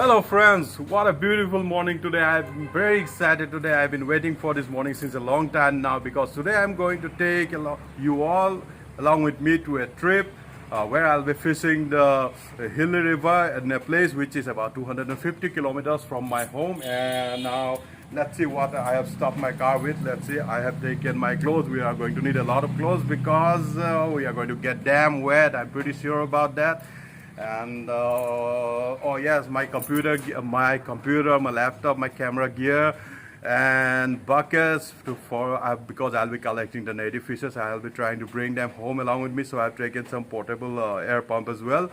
Hello friends, what a beautiful morning today. I'm very excited today. I've been waiting for this morning since a long time now because today I'm going to take you all along with me to a trip where I'll be fishing the Hilly River in a place which is about 250 kilometers from my home. And now let's see what I have stopped my car with. Let's see, I have taken my clothes. We are going to need a lot of clothes because we are going to get damn wet. I'm pretty sure about that. And oh yes, my computer, my laptop, my camera gear, and buckets because I'll be collecting the native fishes. I'll be trying to bring them home along with me, so I've taken some portable air pump as well.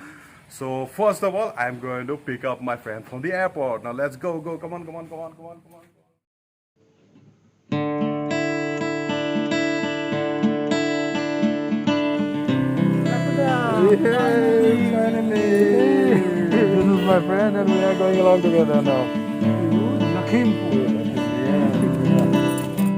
So first of all, I'm going to pick up my friend from the airport. Now let's go, come on. This is my friend and we are going along together now.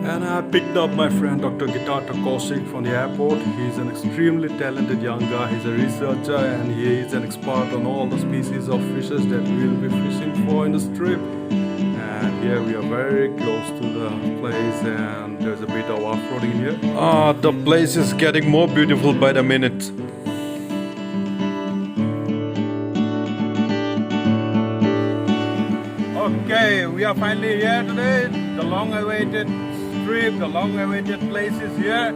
And I picked up my friend Dr. Gitartha Kaushik from the airport. He's an extremely talented young guy. He's a researcher and he is an expert on all the species of fishes that we will be fishing for in this trip. And here we are very close to the place and there's a bit of off-roading here. The place is getting more beautiful by the minute. Okay, we are finally here today. The long-awaited trip, the long-awaited place is here.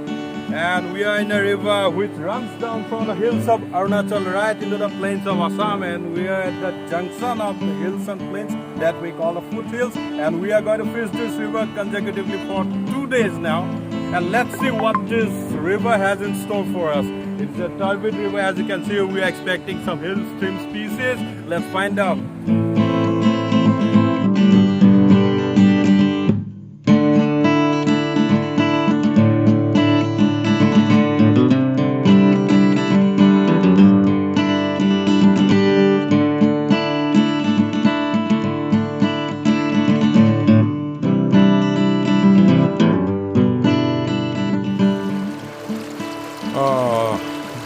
And we are in a river which runs down from the hills of Arunachal right into the plains of Assam. And we are at the junction of the hills and plains that we call the foothills. And we are going to fish this river consecutively for 2 days now. And let's see what this river has in store for us. It's a turbid river. As you can see, we are expecting some hill stream species. Let's find out.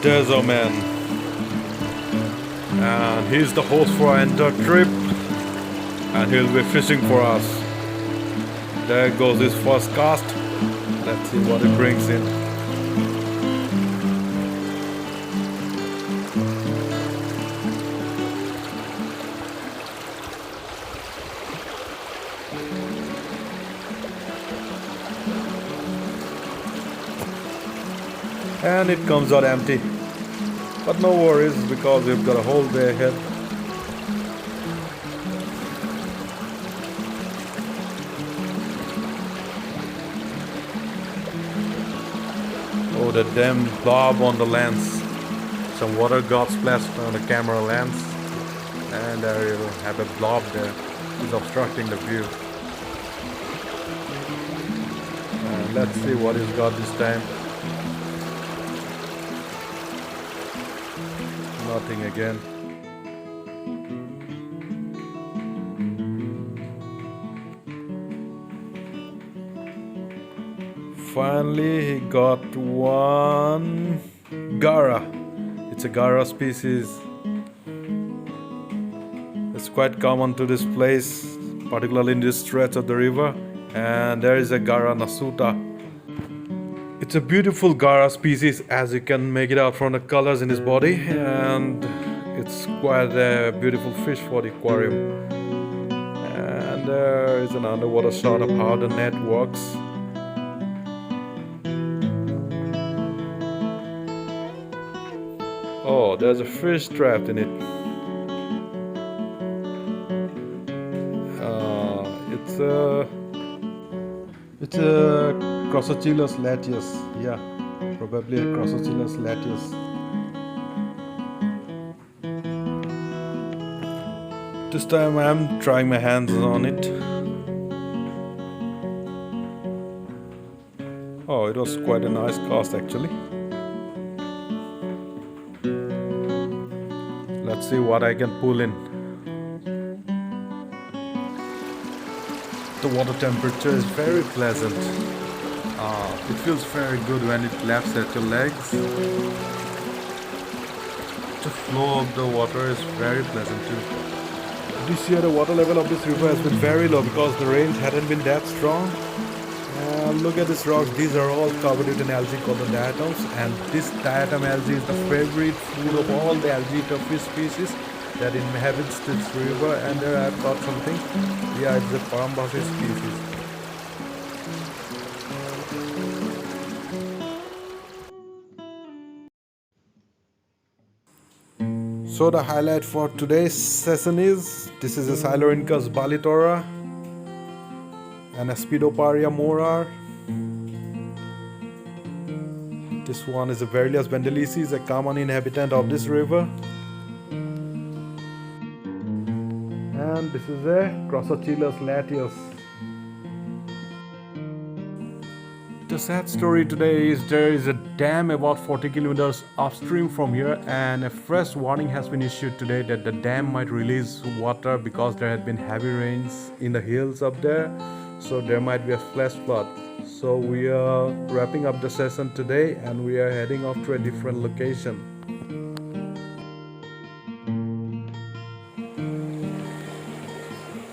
There's our man, and he's the host for our entire trip, and he'll be fishing for us. There goes his first cast. Let's see what it brings in. And it comes out empty. But no worries because we've got a whole day ahead. Oh, the damn blob on the lens. Some water got splashed on the camera lens. And there you have a blob there. It's obstructing the view. And let's see what he's got this time. Nothing again. Finally he got one gara. It's a gara species. It's quite common to this place, particularly in this stretch of the river. And there is a gara nasuta. It's a beautiful gara species, as you can make it out from the colors in his body, and it's quite a beautiful fish for the aquarium. And there is an underwater shot of how the net works. Oh, there's a fish trapped in it. It's a Crossachilus latius, yeah, probably a Crossachilus latius. This time I'm trying my hands on it. Oh, it was quite a nice cast actually. Let's see what I can pull in. The water temperature is very pleasant. It feels very good when it laps at your legs. The flow of the water is very pleasant too. This year the water level of this river has been very low because the rains hadn't been that strong. And look at these rocks. These are all covered with an algae called the diatoms, and this diatom algae is the favorite food of all the algae fish species that inhabits this river. And there I've got something. Yeah, it's a Brahmaputra species. So the highlight for today's session is this is a Silurincus balitora and a Spidoparia morar. This one is a Verlius bendelicis, a common inhabitant of this river. And this is a Crossachilus latius. The sad story today is there is a dam about 40 kilometers upstream from here, and a fresh warning has been issued today that the dam might release water because there had been heavy rains in the hills up there, so there might be a flash flood. So we are wrapping up the session today and we are heading off to a different location.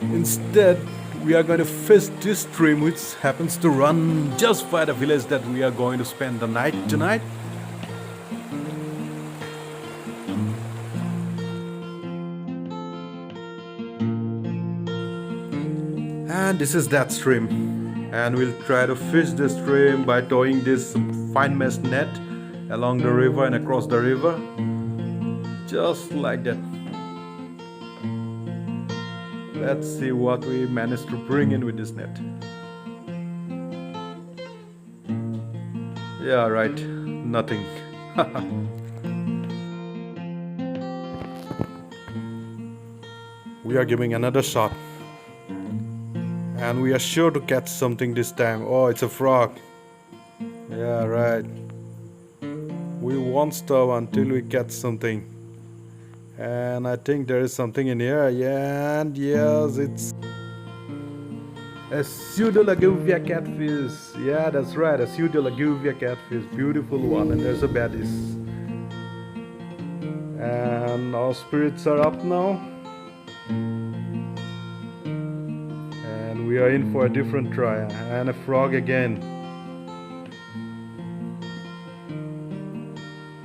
Instead, we are going to fish this stream which happens to run just by the village that we are going to spend the night tonight. And this is that stream, and we'll try to fish this stream by towing this fine mesh net along the river and across the river, just like that. Let's see what we managed to bring in with this net. Yeah, right, nothing. We are giving another shot, and we are sure to catch something this time. Oh, it's a frog. Yeah, right. We won't stop until we catch something. And I think there is something in here. Yeah, and yes, it's a pseudolaguvia catfish. Yeah, that's right, a pseudolaguvia catfish. Beautiful one, and there's a baddies. And our spirits are up now. And we are in for a different try. And a frog again.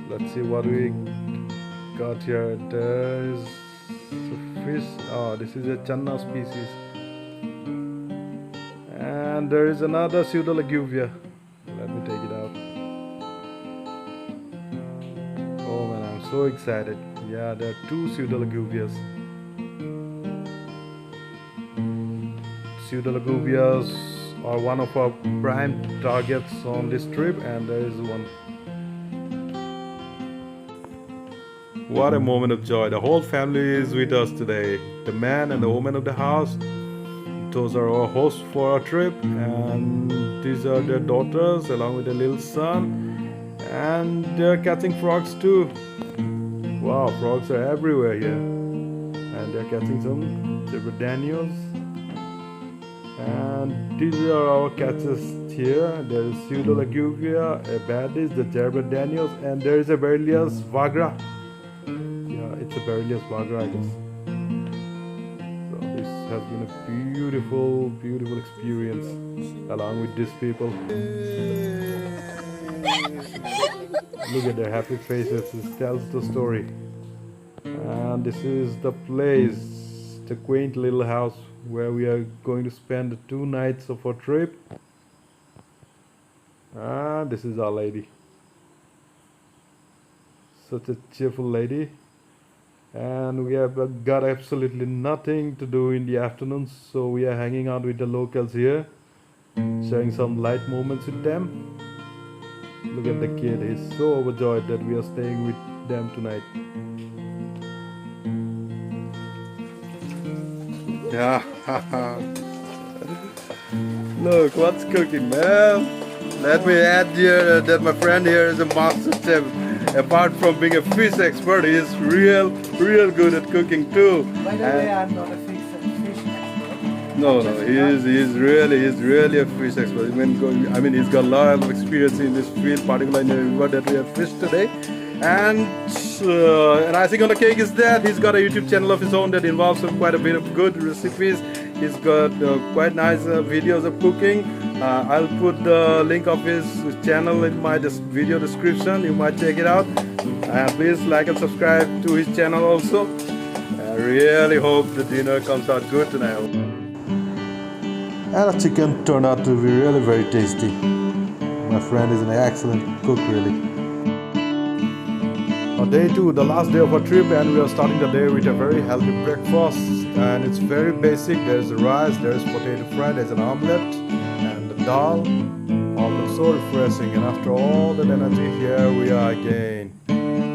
Let's see what we got here. There's a fish. Oh, this is a channa species. And there is another pseudolaguvia. Let me take it out. Oh man, I'm so excited. Yeah, there are two pseudolaguvias. Pseudolaguvias are one of our prime targets on this trip, and there is one. What a moment of joy. The whole family is with us today. The man and the woman of the house. Those are our hosts for our trip. And these are their daughters along with their little son. And they're catching frogs too. Wow, frogs are everywhere here. And they're catching some Gitartha. And these are our catches here. There is pseudolaguvia, a baddies, the Gitartha, and there is a Verlius vagra. It's a Verlius vagra, I guess. So this has been a beautiful, beautiful experience along with these people. Look at their happy faces. This tells the story. And this is the place, the quaint little house where we are going to spend the 2 nights of our trip. And this is our lady. Such a cheerful lady. And we have got absolutely nothing to do in the afternoons, so we are hanging out with the locals here, sharing some light moments with them. Look at the kid, he's so overjoyed that we are staying with them tonight. Yeah. Look what's cooking, man. Let me add here that my friend here is a master chef. Apart from being a fish expert, he is real good at cooking too. By the way, I'm not a fish expert. No, he's really a fish expert. I mean, he's got a lot of experience in this field, particularly in the river that we have fished today. And icing on the cake is that he's got a YouTube channel of his own that involves quite a bit of good recipes. He's got quite nice videos of cooking. I'll put the link of his channel in my video description. You might check it out. And please like and subscribe to his channel also. I really hope the dinner comes out good tonight. And the chicken turned out to be really very tasty. My friend is an excellent cook, really. Day 2, the last day of our trip, and we are starting the day with a very healthy breakfast. And it's very basic. There's rice, there's potato fry, there's an omelette, and the dal. All looks so refreshing. And after all that energy, here we are again.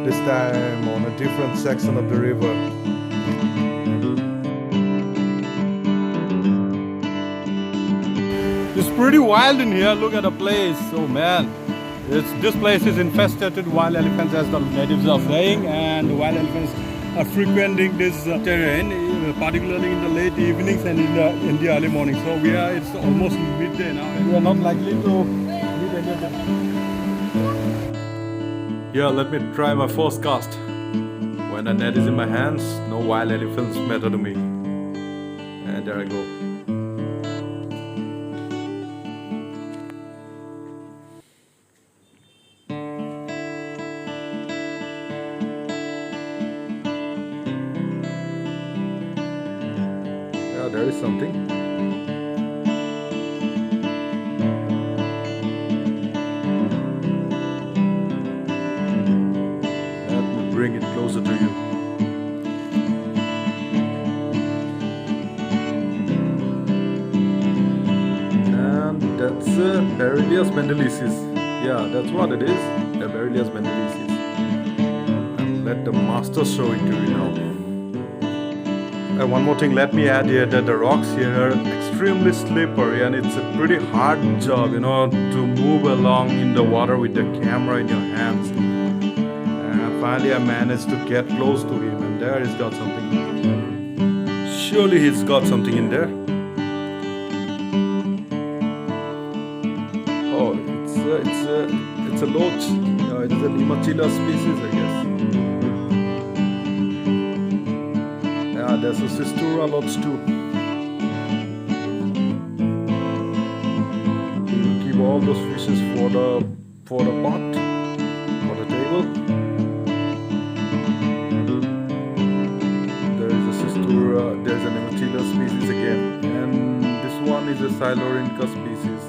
This time on a different section of the river. It's pretty wild in here. Look at the place. Oh man, this place is infested with wild elephants, as the natives are saying, and the wild elephants are frequenting this terrain, particularly in the late evenings and in the early morning. So it's almost midday now, and we are not likely to meet any of them. Here, let me try my first cast. When the net is in my hands, no wild elephants matter to me. And there I go. There is something. Let me bring it closer to you. And that's Berilius bendelicis. Yeah, that's what it is. The Berilius bendelicis. And let the master show it to you now. And one more thing, let me add here that the rocks here are extremely slippery, and it's a pretty hard job, to move along in the water with the camera in your hands. And finally I managed to get close to him, and there he's got something. Surely he's got something in there. Oh, it's a loach. It is a Limachila species, I guess. There's a Sistura lots too. We'll keep all those fishes for the pot, for the table. There is a Sistura, there's an Limachila species again, and this one is a Silurinica species.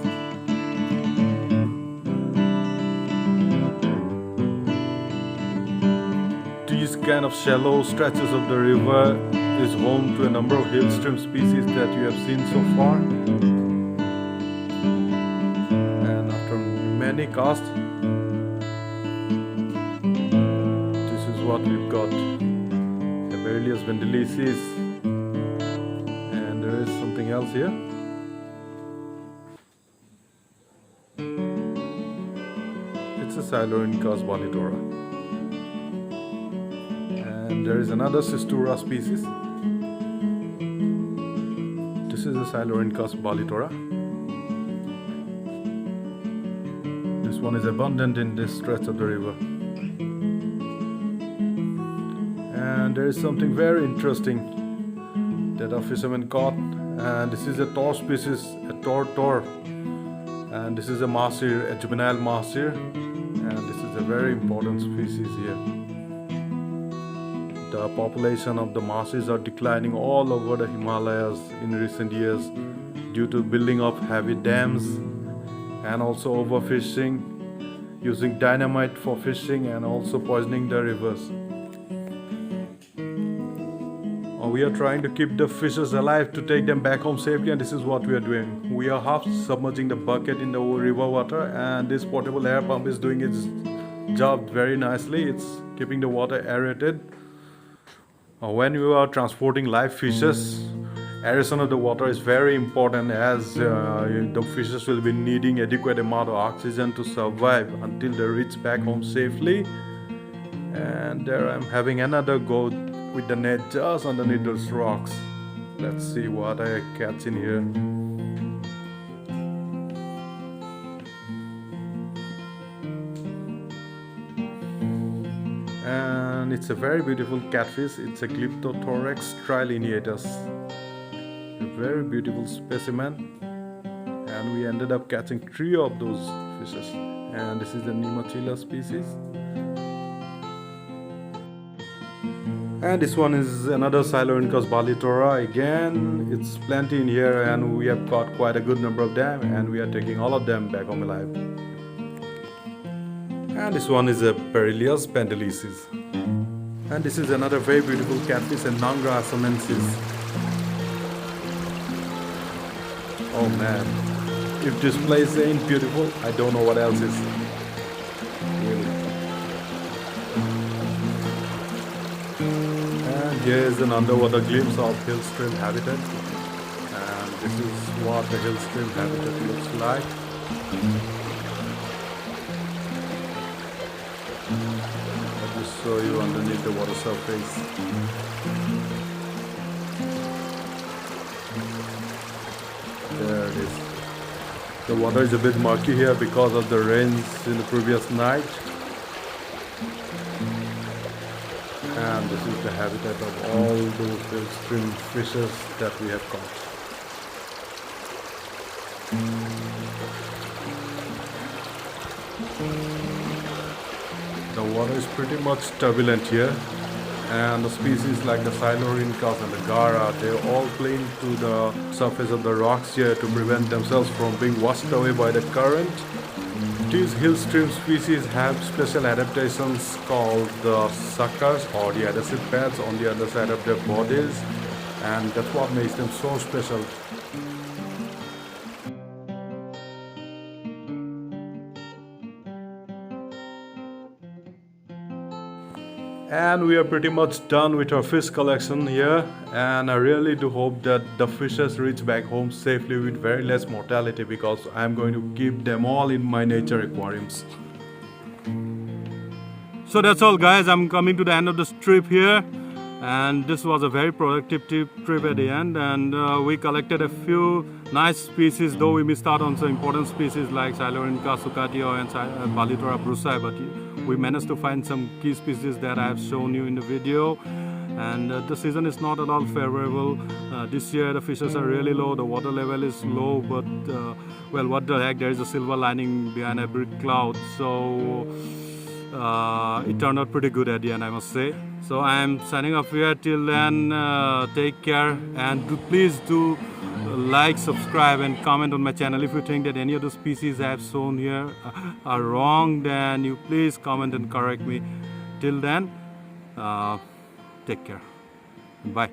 These kind of shallow stretches of the river is home to a number of hillstream species that you have seen so far. And after many casts, this is what we've got. The Berilius bendelicis. And there is something else here. It's a Silurinica bolitora. And there is another Sistura species. This is a Silurinica bolitora. This one is abundant in this stretch of the river. And there is something very interesting that our fishermen caught. And this is a tor species, a tor. And this is a mahseer, a juvenile mahseer. And this is a very important species here. The population of the mahseers are declining all over the Himalayas in recent years due to building of heavy dams and also overfishing, using dynamite for fishing, and also poisoning the rivers. We are trying to keep the fishes alive to take them back home safely, and this is what we are doing. We are half submerging the bucket in the river water, and this portable air pump is doing its job very nicely. It's keeping the water aerated. When you are transporting live fishes, aeration of the water is very important, as the fishes will be needing adequate amount of oxygen to survive until they reach back home safely. And there I'm having another go with the net just underneath those rocks. Let's see what I catch in here. and it's a very beautiful catfish. It's a Glyptothorax trilineatus, a very beautiful specimen, and we ended up catching 3 of those fishes. And this is the Nemachila species, and this one is another Silurincus balitora. Again, it's plenty in here, and we have caught quite a good number of them, and we are taking all of them back home alive. And this one is a Perilius pentelesis. And this is another very beautiful catfish, a Nangra assamensis. Oh man, if this place ain't beautiful, I don't know what else is. Really. And here is an underwater glimpse of hillstream habitat. And this is what the hillstream habitat looks like. Let me show you underneath the water surface. There it is. The water is a bit murky here because of the rains in the previous night. And this is the habitat of all those hillstream fishes that we have caught. The water is pretty much turbulent here, and the species like the Silurincus and the Gara, they all cling to the surface of the rocks here to prevent themselves from being washed away by the current. These hillstream species have special adaptations called the suckers or the adhesive pads on the other side of their bodies, and that's what makes them so special. And we are pretty much done with our fish collection here, and I really do hope that the fishes reach back home safely with very less mortality, because I'm going to keep them all in my nature aquariums. So that's all guys, I'm coming to the end of this trip here, and this was a very productive trip at the end, and we collected a few nice species, though we missed out on some important species like Silurincus sucatio and Balitora brucei, but we managed to find some key species that I have shown you in the video. And the season is not at all favorable. This year the fishes are really low, the water level is low, but well, what the heck, there is a silver lining behind every cloud. So it turned out pretty good at the end, I must say. So I am signing off here. Till then, take care, and please do like, subscribe and comment on my channel. If you think that any of the species I have shown here are wrong, then you please comment and correct me. Till then, take care. Bye.